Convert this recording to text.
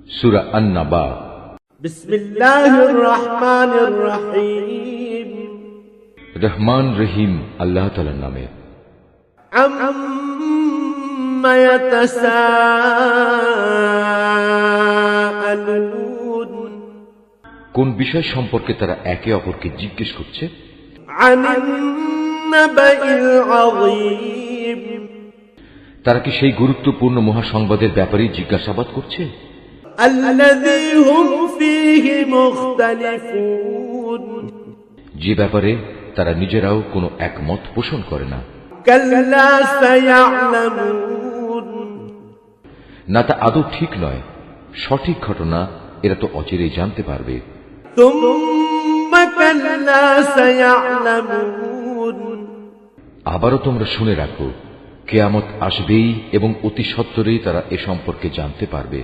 সূরা আন-নাবা। বিসমিল্লাহির রহমানির রহিম। রহমান রহিম আল্লাহ তাআলার নামে। আম্মা ইয়াতাসাআলুন, কোন বিষয় সম্পর্কে তারা একে অপরকে জিজ্ঞেস করছে? আনিন নাবাইল আযীম, তারা কি সেই গুরুত্বপূর্ণ মহাসংবাদের ব্যাপারে জিজ্ঞাসাবাদ করছে? আল্লাযী হুম ফীহি মুখতালিফুন, যে ব্যাপারে তারা নিজেরাও কোনো একমত পোষণ করে না। কাল্লা সায়া'লামুন, না, তা আদৌ ঠিক নয়। সঠিক ঘটনা এরা তো অচিরেই জানতে পারবে। সুম্মা কাল্লা সায়া'লামুন, আবারও তোমরা শুনে রাখো, কিয়ামত আসবেই এবং অতি সত্বরেই তারা এ সম্পর্কে জানতে পারবে।